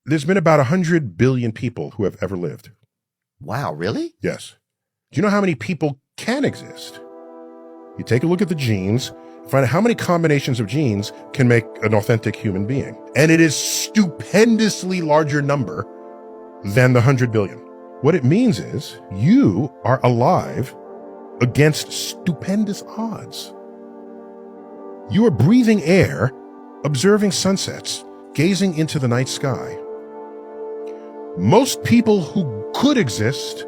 There's been about 100 billion people who have ever lived. Wow, really? Yes. Do you know how many people can exist? You take a look at the genes, find out how many combinations of genes can make an authentic human being. And it is stupendously larger number than the 100 billion. What it means is you are alive against stupendous odds. You are breathing air, observing sunsets, gazing into the night sky. Most people who could exist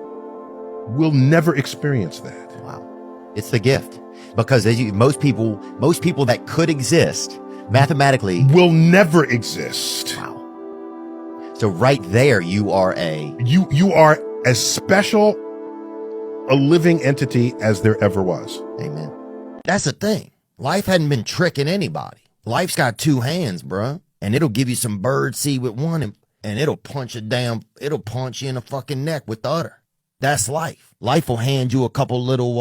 will never experience that. Wow. It's the gift. Because most people that could exist mathematically will never exist. Wow. So right there, you are you are as special a living entity as there ever was. Amen. That's the thing. Life hadn't been tricking anybody. Life's got two hands, bruh. And it'll give you some bird seed with one and it'll punch it down. It'll punch you in the fucking neck with the other. That's life. Life will hand you a couple little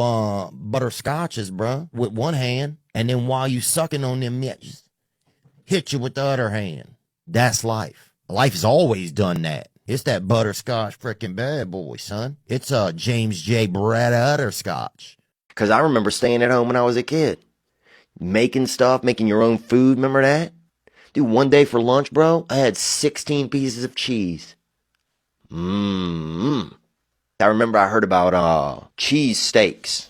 butterscotches, bruh, with one hand. And then while you sucking on them mitts, hit you with the other hand. That's life. Life's always done that. It's that butterscotch freaking bad boy, son. It's James J. Brett Butterscotch. Because I remember staying at home when I was a kid. Making stuff, making your own food. Remember that? Dude, one day for lunch, bro, I had 16 pieces of cheese. I remember I heard about cheese steaks.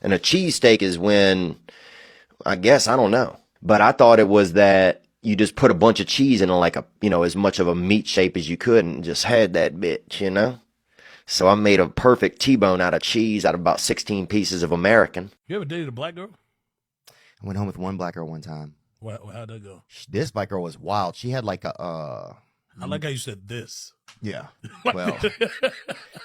And a cheese steak is when, I guess, I don't know. But I thought it was that you just put a bunch of cheese in like a, as much of a meat shape as you could and just had that bitch, So I made a perfect T-bone out of cheese out of about 16 pieces of American. You ever dated a black girl? I went home with one black girl one time. How'd that go? This black girl was wild. She had like a, I like how you said this. Yeah. Well,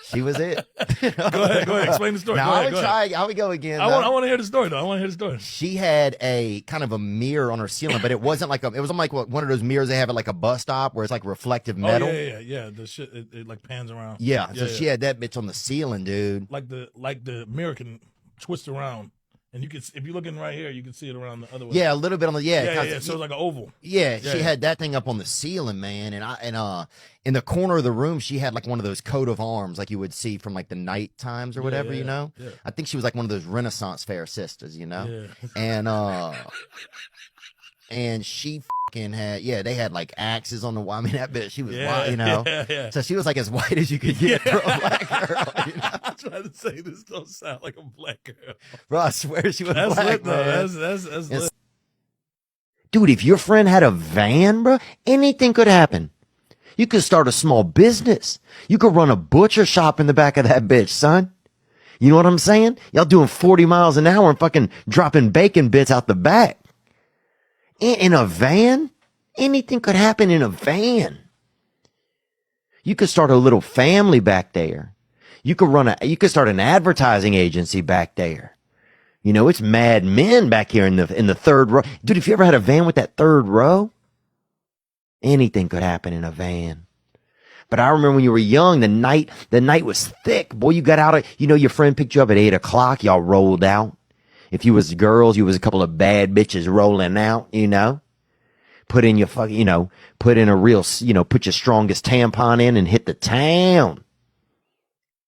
she was it. Go ahead. Explain the story. Now, I would go again. I want to hear the story, though. I want to hear the story. She had a kind of a mirror on her ceiling, but it wasn't like it was like one of those mirrors they have at like a bus stop where it's like reflective metal. Oh, yeah. The shit, it like pans around. Yeah. So she had that bitch on the ceiling, dude. Like the mirror can twist around. And you can, if you're looking right here, you can see it around the other way. Yeah, a little bit on the So it's like an oval. Yeah, she had that thing up on the ceiling, man. And in the corner of the room, she had like one of those coat of arms, like you would see from like the night times or whatever, Yeah. I think she was like one of those Renaissance fair sisters, Yeah. And she fucking had, they had like axes on the wall. I mean, that bitch, she was wild, Yeah. So she was like as white as you could get for a black girl. I'm trying to say this don't sound like a black girl. Bro, I swear she was that's black, lit, though. man. That's lit. Dude, if your friend had a van, bro, anything could happen. You could start a small business. You could run a butcher shop in the back of that bitch, son. You know what I'm saying? Y'all doing 40 miles an hour and fucking dropping bacon bits out the back. In a van? Anything could happen in a van. You could start a little family back there. You could start an advertising agency back there. It's Mad Men back here in the third row. Dude, if you ever had a van with that third row, anything could happen in a van. But I remember when you were young, the night was thick. Boy, you got out your friend picked you up at 8:00. Y'all rolled out. If you was girls, you was a couple of bad bitches rolling out, Put in your put in a real, put your strongest tampon in and hit the town.